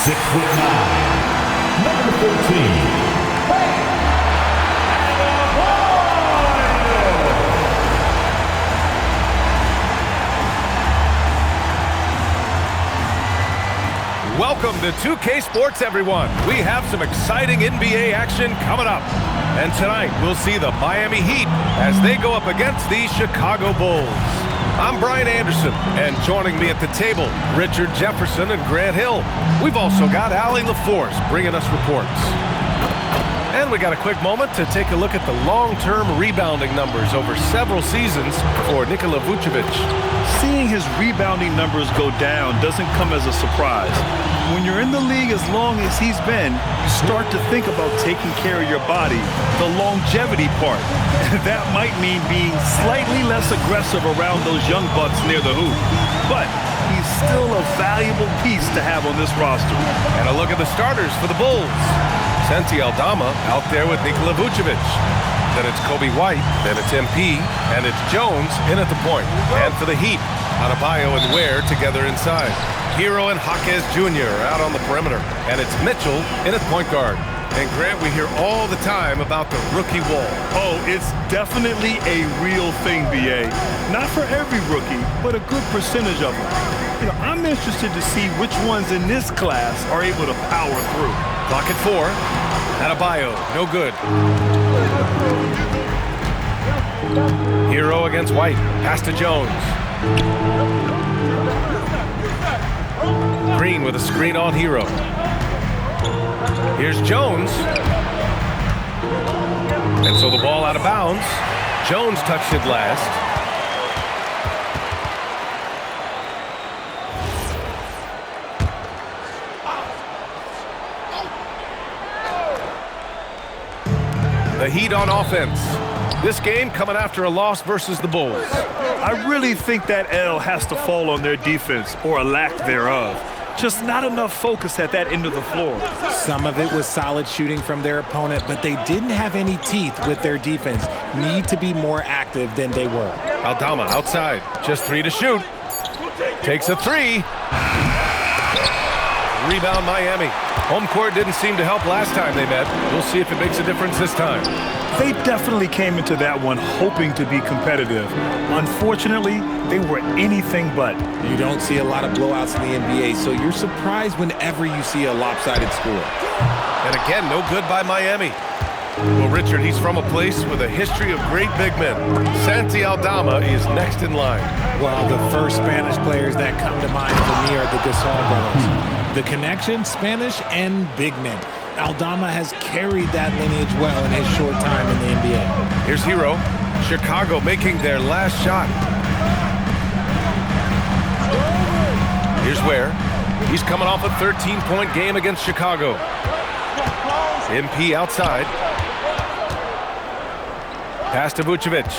6'9", number 14. Welcome to 2K Sports, everyone. We have some exciting NBA action coming up. And tonight, we'll see the Miami Heat as they go up against the Chicago Bulls. I'm Brian Anderson, and joining me at the table, Richard Jefferson and Grant Hill. We've also got Allie LaForce bringing us reports. And we got a quick moment to take a look at the long-term rebounding numbers over several seasons for Nikola Vucevic. Seeing his rebounding numbers go down doesn't come as a surprise. When you're in the league as long as he's been, you start to think about taking care of your body, the longevity part. That might mean being slightly less aggressive around those young bucks near the hoop. But he's still a valuable piece to have on this roster. And a look at the starters for the Bulls. Santi Aldama out there with Nikola Vucevic. Then it's Kobe White, then it's MP, and it's Jones in at the point. And for the Heat, Adebayo and Ware together inside. Hero and Jaquez Jr. out on the perimeter. And it's Mitchell in at point guard. And Grant, we hear all the time about the rookie wall. Oh, it's definitely a real thing, BA. Not for every rookie, but a good percentage of them. I'm interested to see which ones in this class are able to power through. Clock at 4. Adebayo, no good. Hero against White. Pass to Jones. Green with a screen on Hero. Here's Jones. And so the ball out of bounds. Jones touched it last. The Heat on offense. This game coming after a loss versus the Bulls. I really think that L has to fall on their defense, or a lack thereof. Just not enough focus at that end of the floor. Some of it was solid shooting from their opponent, but they didn't have any teeth with their defense. Need to be more active than they were. Aldama outside. Just 3 to shoot. Takes a 3. Rebound Miami. Home court didn't seem to help last time they met. We'll see if it makes a difference this time. They definitely came into that one hoping to be competitive. Unfortunately, they were anything but. You don't see a lot of blowouts in the NBA, so you're surprised whenever you see a lopsided score. And again, no good by Miami. Well, Richard, he's from a place with a history of great big men. Santi Aldama is next in line. Well, the first Spanish players that come to mind for me are the Gasol brothers. The connection, Spanish and big men. Aldama has carried that lineage well in his short time in the NBA. Here's Hero. Chicago making their last shot. Here's Ware. He's coming off a 13-point game against Chicago. MP outside. Pass to Vucevic.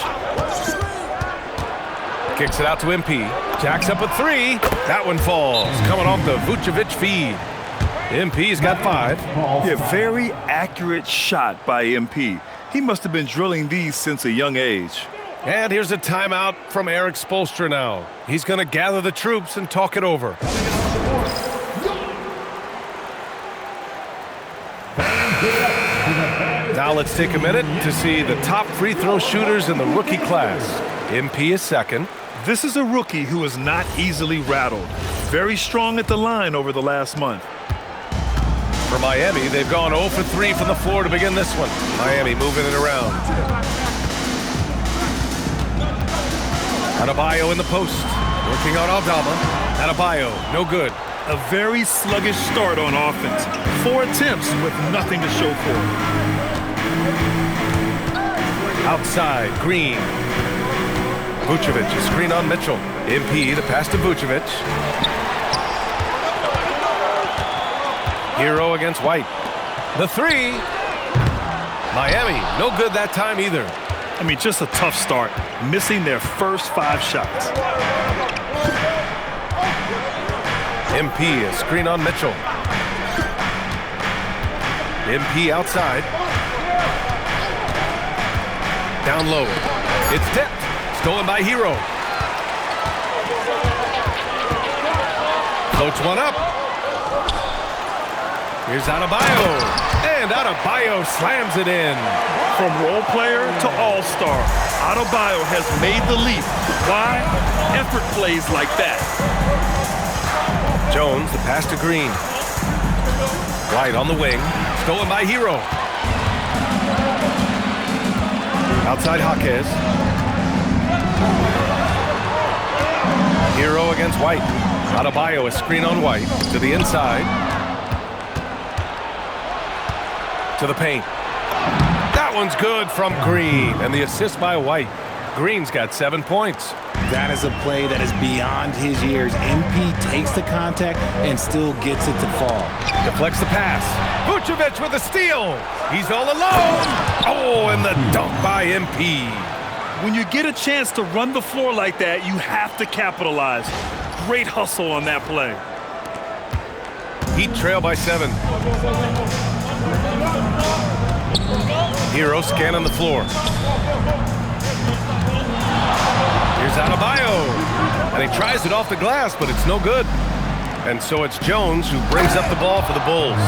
Kicks it out to MP. Jacks up a 3. That one falls. Coming off the Vucevic feed. MP's got 5. Yeah, very accurate shot by MP. He must have been drilling these since a young age. And here's a timeout from Eric Spoelstra now. He's going to gather the troops and talk it over. Now let's take a minute to see the top free throw shooters in the rookie class. MP is second. This is a rookie who is not easily rattled. Very strong at the line over the last month. For Miami, they've gone 0 for 3 from the floor to begin this one. Miami moving it around. Adebayo in the post. Working on Aldama. Adebayo, no good. A very sluggish start on offense. 4 attempts with nothing to show for it. Outside, Green. Vucevic, a screen on Mitchell. MP, the pass to Vucevic. Hero against White. The 3. Miami, no good that time either. I mean, just a tough start. Missing their first 5 shots. MP, a screen on Mitchell. MP outside. Down low. It's tipped. Stolen by Hero. Floats one up. Here's Adebayo. And Adebayo slams it in. From role player to all-star, Adebayo has made the leap. Why? Effort plays like that. Jones, the pass to Green. White on the wing. Stolen by Hero. Outside Jaquez. Hero against White. Adebayo, a screen on White. To the inside. To the paint. That one's good from Green. And the assist by White. Green's got 7 points. That is a play that is beyond his years. MP takes the contact and still gets it to fall. Deflects the pass. Vucevic with a steal. He's all alone. Oh, and the dunk by MP. When you get a chance to run the floor like that, you have to capitalize. Great hustle on that play. Heat trail by 7. Hero scanning the floor. Here's Adebayo. And he tries it off the glass, but it's no good. And so it's Jones who brings up the ball for the Bulls.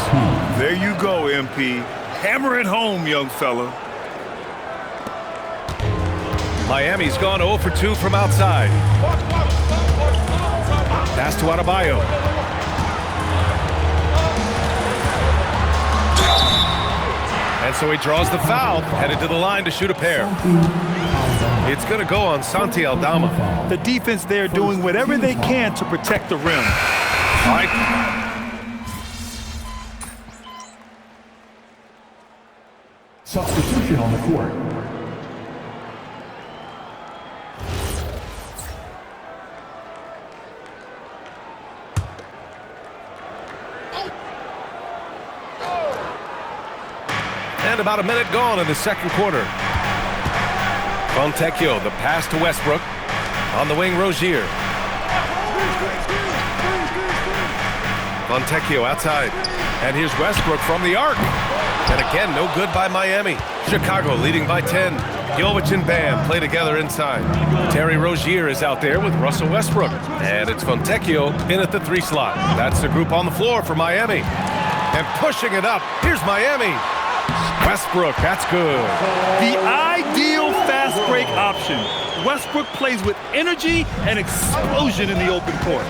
There you go, MP. Hammer it home, young fella. Miami's gone 0 for 2 from outside. Pass to Adebayo. And so he draws the foul, headed to the line to shoot a pair. It's going to go on Santi Aldama. The defense there doing whatever they can to protect the rim. All right. Substitution on the court. And about a minute gone in the second quarter. Fontecchio, the pass to Westbrook. On the wing, Rozier. Fontecchio outside. And here's Westbrook from the arc. And again, no good by Miami. Chicago leading by 10. Jovic and Bam play together inside. Terry Rozier is out there with Russell Westbrook. And it's Fontecchio in at the 3 slot. That's the group on the floor for Miami. And pushing it up, here's Miami. Westbrook, that's good. The ideal fast break option. Westbrook plays with energy and explosion in the open court.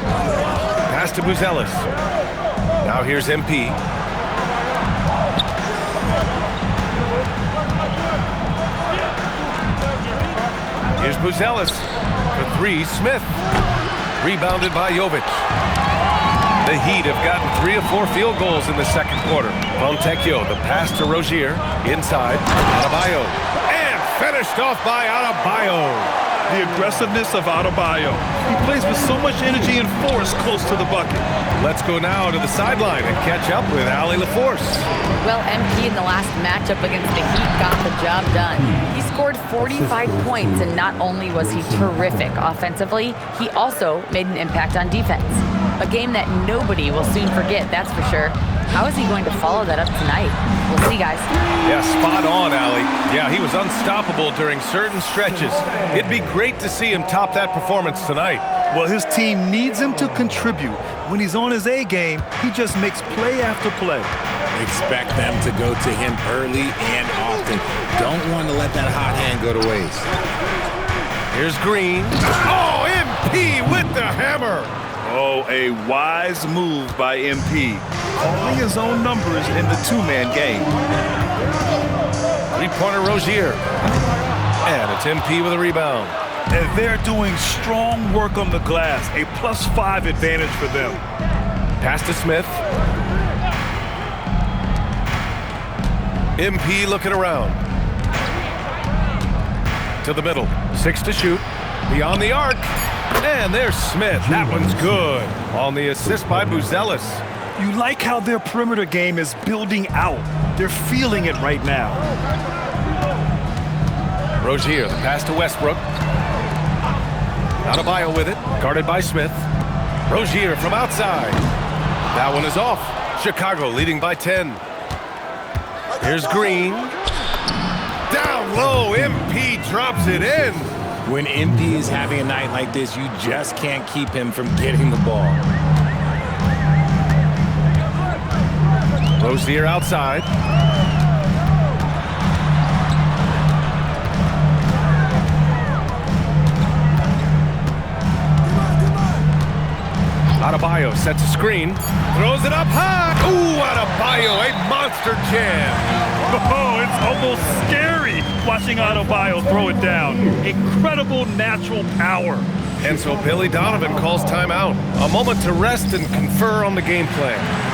Pass to Buzelis. Now here's MP. Here's Buzelis. For 3, Smith. Rebounded by Jovic. The Heat have gotten 3 of 4 field goals in the second quarter. Fontecchio, the pass to Rozier. Inside, Adebayo. And finished off by Adebayo. The aggressiveness of Adebayo. He plays with so much energy and force close to the bucket. Let's go now to the sideline and catch up with Allie LaForce. Well, MP in the last matchup against the Heat got the job done. He scored 45 points, and not only was he terrific offensively, he also made an impact on defense. A game that nobody will soon forget, that's for sure. How is he going to follow that up tonight? We'll see, guys. Yeah, spot on, Allie. Yeah, he was unstoppable during certain stretches. It'd be great to see him top that performance tonight. Well, his team needs him to contribute. When he's on his A game, he just makes play after play. Expect them to go to him early and often. Don't want to let that hot hand go to waste. Here's Green. Oh, MP with the hammer. Oh, a wise move by MP. Calling his own numbers in the 2-man game. 3-pointer Rozier. And it's MP with a rebound. And they're doing strong work on the glass. A +5 advantage for them. Pass to Smith. MP looking around. To the middle. 6 to shoot. Beyond the arc. And there's Smith. That one's good. On the assist by Buzelis. You like how their perimeter game is building out. They're feeling it right now. Rozier, the pass to Westbrook. Adebayo with it. Guarded by Smith. Rozier from outside. That one is off. Chicago leading by 10. Here's Green. Down low. MP drops it in. When MP is having a night like this, you just can't keep him from getting the ball. Rozier outside. Adebayo sets a screen, throws it up high. Ooh, Adebayo, a monster jam. Oh, it's almost scary watching Adebayo throw it down. Incredible natural power. And so Billy Donovan calls timeout. A moment to rest and confer on the game plan.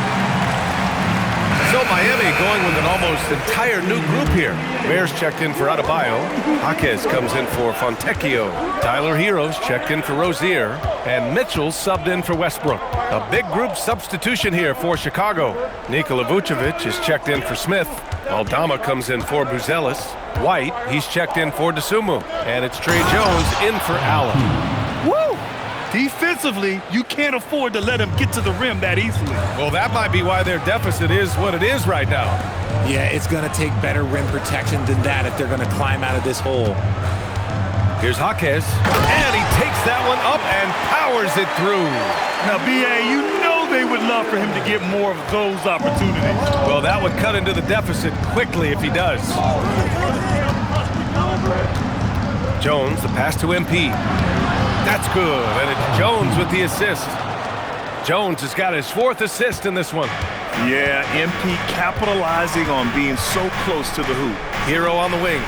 So Miami going with an almost entire new group here. Bears checked in for Adebayo. Jaquez comes in for Fontecchio. Tyler Heroes checked in for Rozier. And Mitchell subbed in for Westbrook. A big group substitution here for Chicago. Nikola Vucevic is checked in for Smith. Aldama comes in for Buzelis. White, he's checked in for DeSumo. And it's Trey Jones in for Allen. Woo! Defensively, you can't afford to let him get to the rim that easily. Well, that might be why their deficit is what it is right now. Yeah, it's going to take better rim protection than that if they're going to climb out of this hole. Here's Jaquez, and he takes that one up and powers it through. Now, B.A., you know they would love for him to get more of those opportunities. Well, that would cut into the deficit quickly if he does. Jones, the pass to MP. That's good, and it's Jones with the assist. Jones has got his 4th assist in this one. Yeah, MP capitalizing on being so close to the hoop. Hero on the wing.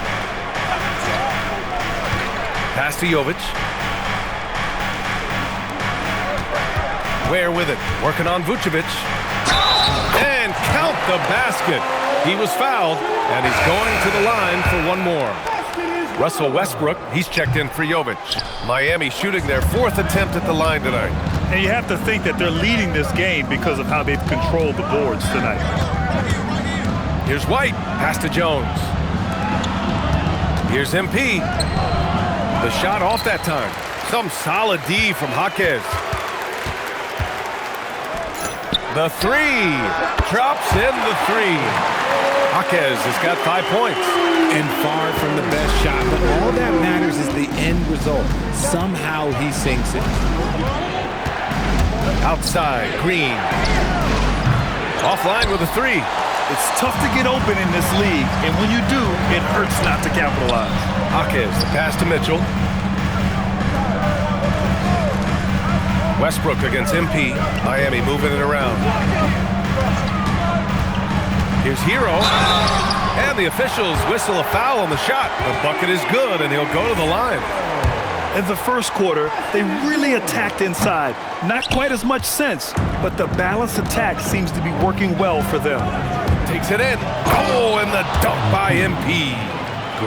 Pass to Jovic. Ware with it, working on Vucevic. And count the basket. He was fouled, and he's going to the line for one more. Russell Westbrook, he's checked in for Jovic. Miami shooting their 4th attempt at the line tonight. And you have to think that they're leading this game because of how they've controlled the boards tonight. Here's White, pass to Jones. Here's MP. The shot off that time. Some solid D from Jaquez. The three. Drops in the three. Jaquez has got 5 points. And far from the best shot, but all that matters is the end result. Somehow he sinks it. Outside, Green. Offline with a three. It's tough to get open in this league, and when you do, it hurts not to capitalize. Jaquez, the pass to Mitchell. Westbrook against MP. Miami moving it around. Here's Hero. And the officials whistle a foul on the shot. The bucket is good, and he'll go to the line. In the first quarter, they really attacked inside. Not quite as much sense, but the balanced attack seems to be working well for them. Takes it in. Oh, and the dunk by MP.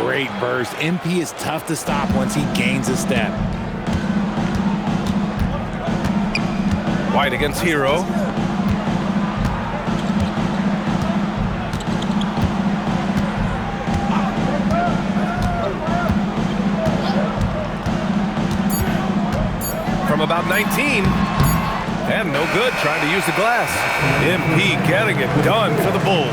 Great burst. MP is tough to stop once he gains a step. White against Hero. From about 19. And no good trying to use the glass. MP getting it done for the Bulls.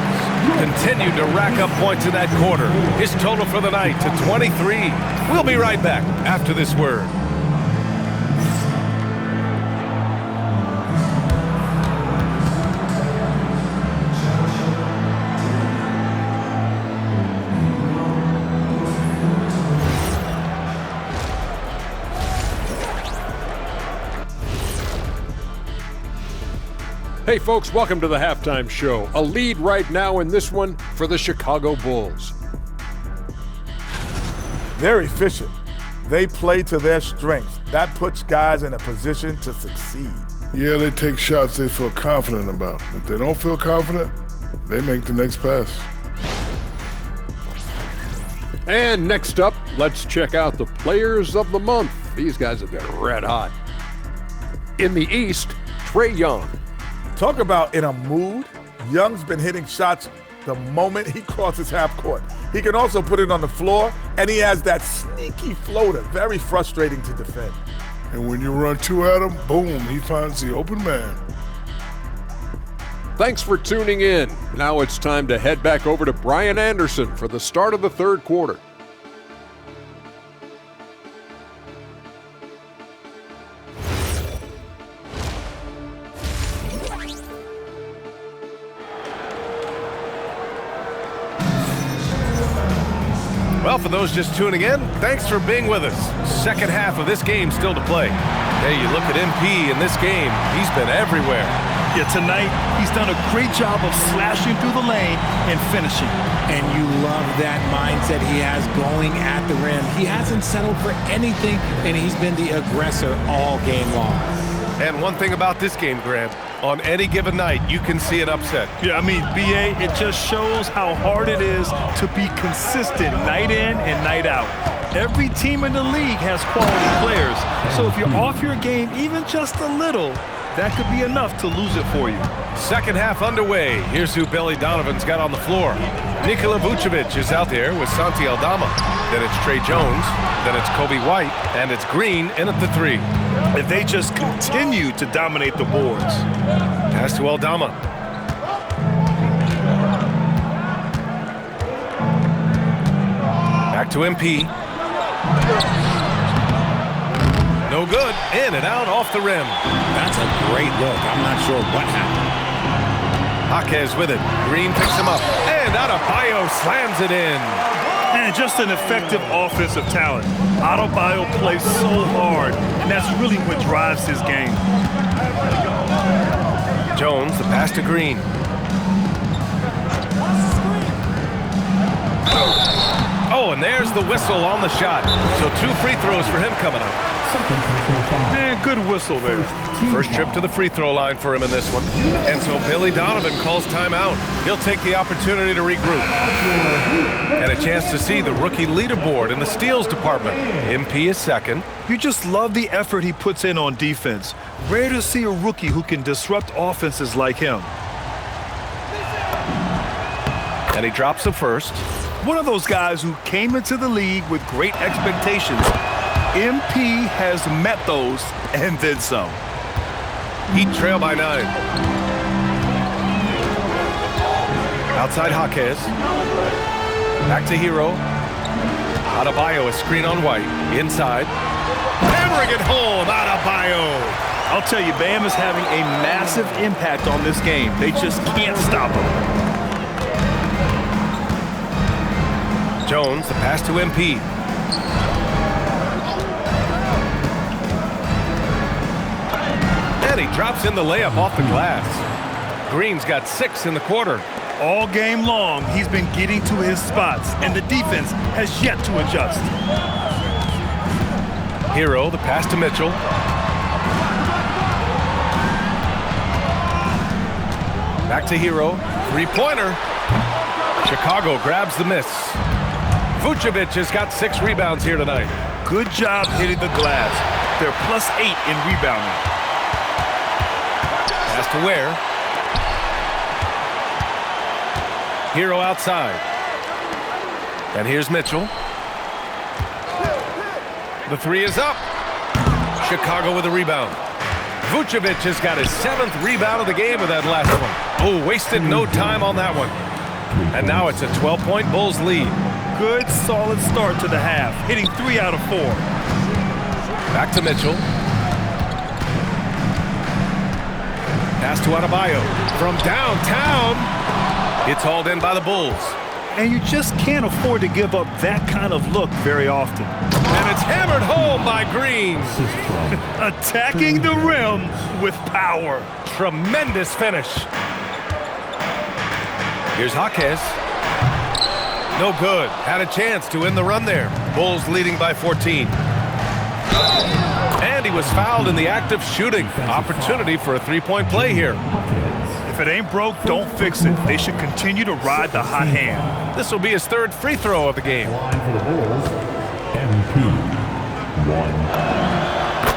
Continued to rack up points in that quarter. His total for the night to 23. We'll be right back after this word. Hey folks, welcome to the Halftime Show. A lead right now in this one for the Chicago Bulls. They're efficient. They play to their strengths. That puts guys in a position to succeed. Yeah, they take shots they feel confident about. If they don't feel confident, they make the next pass. And next up, let's check out the Players of the Month. These guys have been red hot. In the East, Trae Young. Talk about in a mood. Young's been hitting shots the moment he crosses half court. He can also put it on the floor, and he has that sneaky floater. Very frustrating to defend. And when you run two at him, boom, he finds the open man. Thanks for tuning in. Now it's time to head back over to Brian Anderson for the start of the third quarter. Well, for those just tuning in, thanks for being with us. Second half of this game still to play. Hey, you look at MP in this game, he's been everywhere. Yeah, tonight, he's done a great job of slashing through the lane and finishing. And you love that mindset he has going at the rim. He hasn't settled for anything, and he's been the aggressor all game long. And one thing about this game, Grant, on any given night, you can see an upset. Yeah, I mean, BA, it just shows how hard it is to be consistent night in and night out. Every team in the league has quality players, so if you're off your game even just a little, that could be enough to lose it for you. Second half underway. Here's who Billy Donovan's got on the floor. Nikola Vucevic is out there with Santi Aldama. Then it's Trey Jones. Then it's Kobe White. And it's Green in at the three. And they just continue to dominate the boards. Pass to Aldama. Back to MP. No good. In and out off the rim. That's a great look. I'm not sure what happened. Jaquez with it. Green picks him up. And Adebayo slams it in. And just an effective offensive talent. Adebayo plays so hard, and that's really what drives his game. Jones, the pass to Green. Oh, and there's the whistle on the shot. So 2 free throws for him coming up. Man, good whistle there. First trip to the free throw line for him in this one. And so Billy Donovan calls timeout. He'll take the opportunity to regroup. And a chance to see the rookie leaderboard in the steals department. MP is second. You just love the effort he puts in on defense. Rare to see a rookie who can disrupt offenses like him. And he drops the first. One of those guys who came into the league with great expectations. MP has met those and then some. Heat trail by 9. Outside Jaquez. Back to Hero. Adebayo, a screen on White. Inside. Hammering it home. Adebayo. I'll tell you, Bam is having a massive impact on this game. They just can't stop him. Jones, the pass to MP. And he drops in the layup off the glass. Green's got 6 in the quarter. All game long, he's been getting to his spots, and the defense has yet to adjust. Hero, the pass to Mitchell. Back to Hero. 3-pointer. Chicago grabs the miss. Vucevic has got 6 rebounds here tonight. Good job hitting the glass. They're +8 in rebounding. Pass to Ware. Hero outside. And here's Mitchell. The 3 is up. Chicago with a rebound. Vucevic has got his 7th rebound of the game with that last one. Oh, wasted no time on that one. And now it's a 12-point Bulls lead. Good, solid start to the half, hitting 3 out of 4. Back to Mitchell. Pass to Adebayo. From downtown. It's hauled in by the Bulls. And you just can't afford to give up that kind of look very often. And it's hammered home by Green. Attacking the rim with power. Tremendous finish. Here's Jaquez. No good. Had a chance to end the run there. Bulls leading by 14. And he was fouled in the act of shooting. Opportunity for a 3-point play here. If it ain't broke, don't fix it. They should continue to ride the hot hand. This will be his 3rd free throw of the game. Line for the Bulls, MP. 1.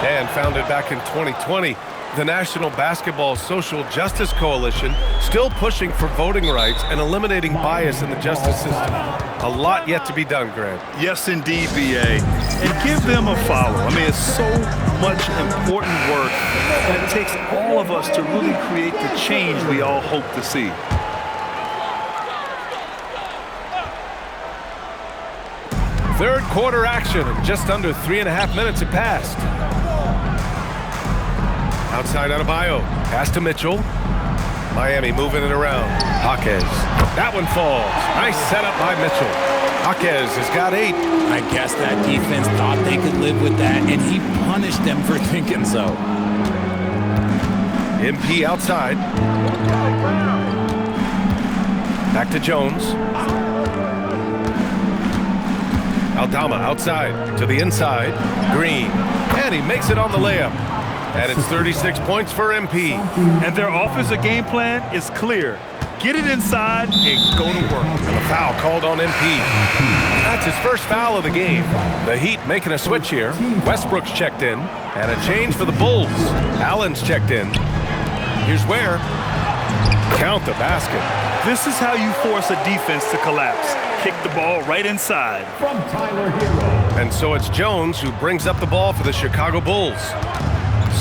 And founded back in 2020, the National Basketball Social Justice Coalition still pushing for voting rights and eliminating bias in the justice system. A lot yet to be done, Grant. Yes, indeed, BA. And give them a follow. I mean, it's so much important work, and it takes all of us to really create the change we all hope to see. Third quarter action, and just under 3.5 minutes have passed. Outside Adebayo, pass to Mitchell. Miami moving it around. Jaquez. That one falls. Nice setup by Mitchell. Jaquez has got 8. I guess that defense thought they could live with that, and he punished them for thinking so. MP outside. Back to Jones. Aldama outside to the inside. Green. And he makes it on the layup. And it's 36 points for MP. And their offensive game plan is clear. Get it inside and go to work. And a foul called on MP. That's his first foul of the game. The Heat making a switch here. Westbrook's checked in. And a change for the Bulls. Allen's checked in. Here's Ware. Count the basket. This is how you force a defense to collapse. Kick the ball right inside. From Tyler Hero. And so it's Jones who brings up the ball for the Chicago Bulls.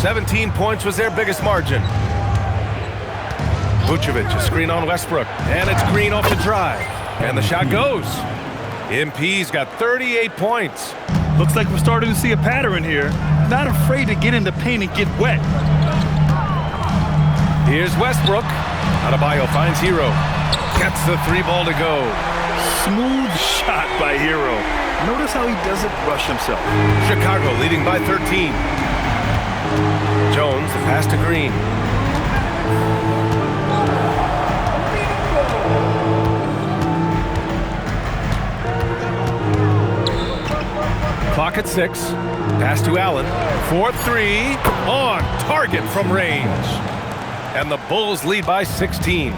17 points was their biggest margin. Vucevic, a screen on Westbrook. And it's Green off the drive. And the shot goes. MP's got 38 points. Looks like we're starting to see a pattern here. Not afraid to get in the paint and get wet. Here's Westbrook. Adebayo finds Hero. Gets the 3 ball to go. Smooth shot by Hero. Notice how he doesn't rush himself. Chicago leading by 13. Jones, the pass to Green. Clock at 6. Pass to Allen. 4-3. On target from range. And the Bulls lead by 16.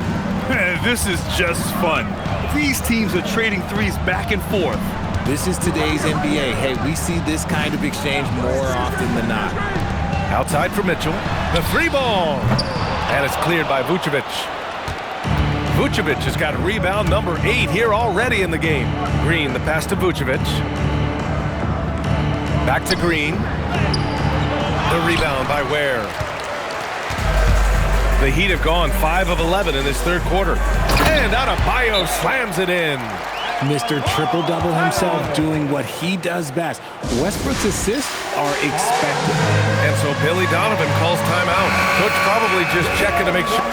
This is just fun. These teams are trading threes back and forth. This is today's NBA. Hey, we see this kind of exchange more often than not. Outside for Mitchell. The 3 ball. And it's cleared by Vucevic. Vucevic has got rebound number 8 here already in the game. Green, the pass to Vucevic. Back to Green. The rebound by Ware. The Heat have gone 5 of 11 in this third quarter. And Adebayo slams it in. Mr. Triple-Double himself doing what he does best. Westbrook's assists are expected. And so Billy Donovan calls timeout. Coach probably just checking to make sure.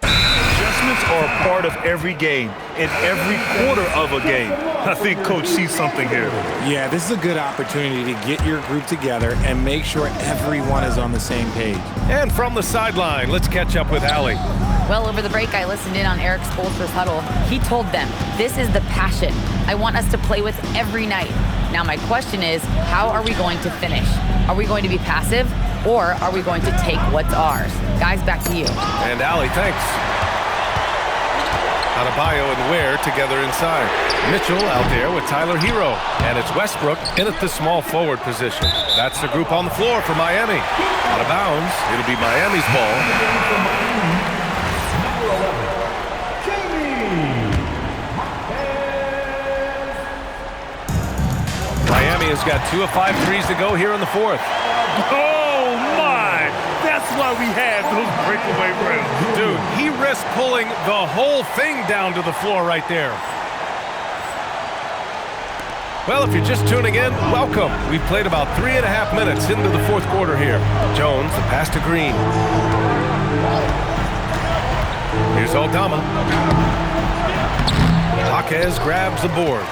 Adjustments are a part of every game, in every quarter of a game. I think Coach sees something here. Yeah, this is a good opportunity to get your group together and make sure everyone is on the same page. And from the sideline, let's catch up with Allie. Well, over the break, I listened in on Eric Spoelstra's huddle. He told them, this is the passion I want us to play with every night. Now, my question is, how are we going to finish? Are we going to be passive, or are we going to take what's ours? Guys, back to you. And Allie, thanks. Adebayo and Ware together inside. Mitchell out there with Tyler Hero. And it's Westbrook in at the small forward position. That's the group on the floor for Miami. Out of bounds. It'll be Miami's ball. Miami has got 2 of 5 threes to go here in the fourth. Oh, my! That's why we had those breakaway rounds. Dude, he risked pulling the whole thing down to the floor right there. Well, if you're just tuning in, welcome. We've played about 3.5 minutes into the fourth quarter here. Jones, the pass to Green. Here's Aldama. Jaquez grabs the board.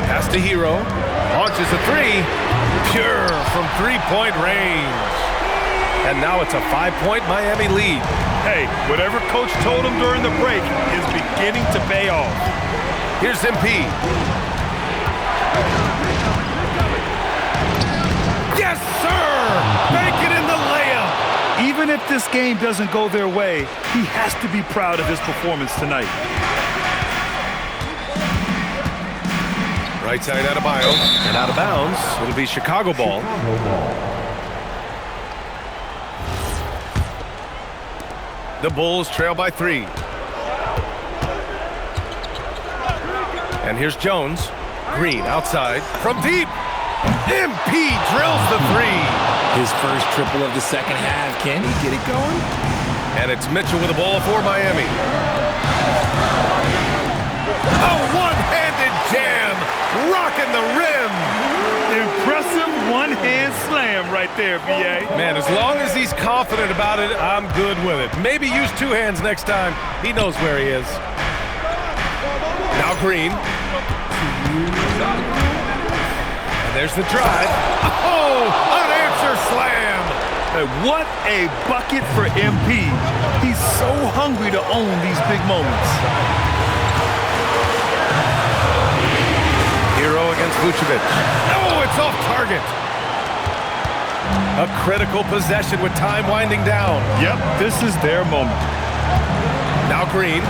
Pass to Hero. Launches a 3. Pure from 3-point range. And now it's a 5-point Miami lead. Hey, whatever Coach told him during the break is beginning to pay off. Here's MP. Yes, sir! Make it in the layup! Even if this game doesn't go their way, he has to be proud of his performance tonight. Right side Adebayo, and out of bounds. It'll be Chicago ball. The Bulls trail by 3. And here's Jones. Green outside from deep. MP drills the 3. His first triple of the second half. Can he get it going? And it's Mitchell with the ball for Miami. A one-handed jam, rocking the rim. Impressive one-hand slam right there, B.A. Man, as long as he's confident about it, I'm good with it. Maybe use two hands next time. He knows where he is. Now Green. And there's the drive. Oh, unanswered slam. What a bucket for MP. He's so hungry to own these big moments. Hero against Vucevic. Oh, it's off target. A critical possession with time winding down. Yep, this is their moment. Now Green.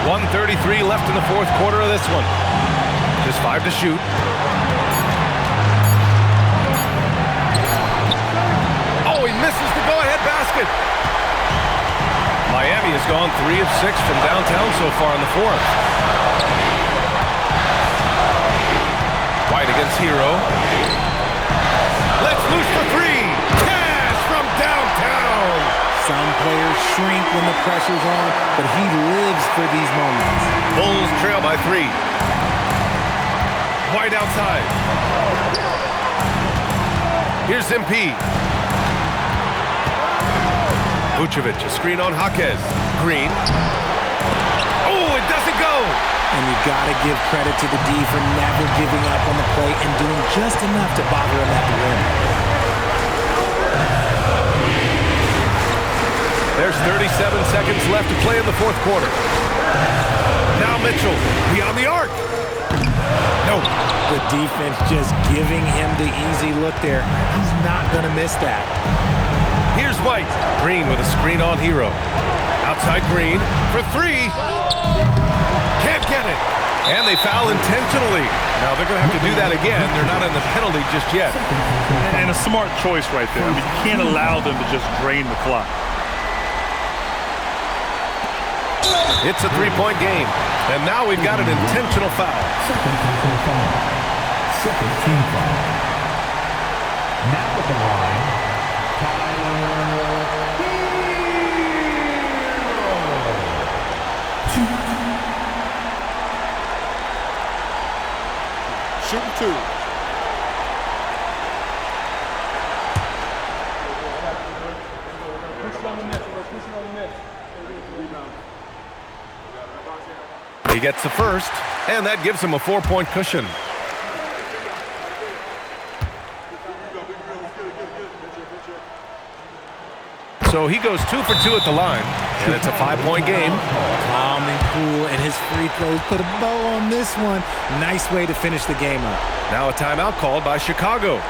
1:33 left in the fourth quarter of this one. Just 5 to shoot. Oh, he misses the go-ahead basket. Miami has gone 3 of 6 from downtown so far in the fourth. White against Hero. Let's loose for three. Cash from downtown. Some players shrink when the pressure's on, but he lives for these moments. Bulls trail by 3. White outside. Here's MP. Vucevic, a screen on Jaquez. Green. Oh, it doesn't go. And you got to give credit to the D for never giving up on the play and doing just enough to bother him at the rim. There's 37 seconds left to play in the fourth quarter. Now Mitchell, beyond the arc. No. The defense just giving him the easy look there. He's not going to miss that. Here's White. Green with a screen on Hero. Outside Green for 3. Can't get it. And they foul intentionally. Now they're going to have to do that again. They're not in the penalty just yet. And a smart choice right there. I mean, you can't allow them to just drain the clock. It's a 3-point game. And now we've got an intentional foul. Second team foul. Now at the line, Shooting 2. He gets the first, and that gives him a 4-point cushion. So he goes 2 for 2 at the line, and it's a 5-point game. Calm and cool, and his free throws put a bow on this one. Nice way to finish the game up. Now a timeout called by Chicago.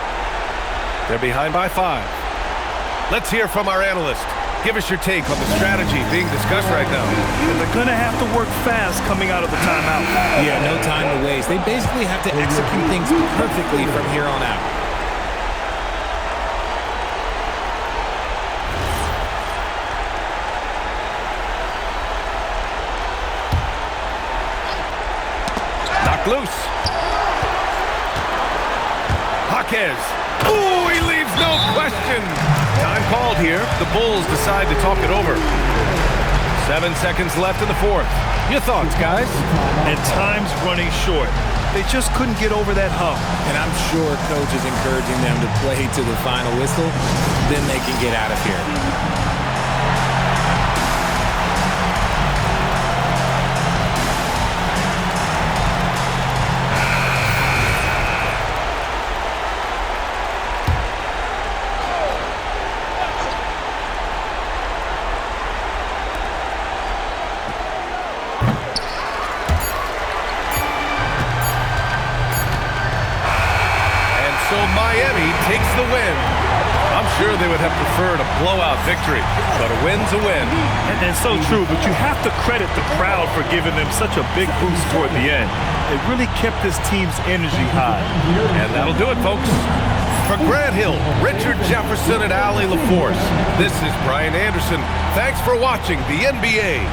They're behind by 5. Let's hear from our analyst. Give us your take on the strategy being discussed right now. And they're going to have to work fast coming out of the timeout. Yeah, no time to waste. They basically have to execute things perfectly from here on out. Knocked loose. Jaquez. Ooh, he leaves no question. Time called here. The Bulls decide to talk it over. 7 seconds left in the fourth. Your thoughts, guys? And time's running short. They just couldn't get over that hump. And I'm sure coach is encouraging them to play to the final whistle. Then they can get out of here. So Miami takes the win. I'm sure they would have preferred a blowout victory, but a win's a win. And so true, but you have to credit the crowd for giving them such a big boost toward the end. It really kept this team's energy high. And that'll do it, folks. For Grant Hill, Richard Jefferson, and Allie LaForce, this is Brian Anderson. Thanks for watching the NBA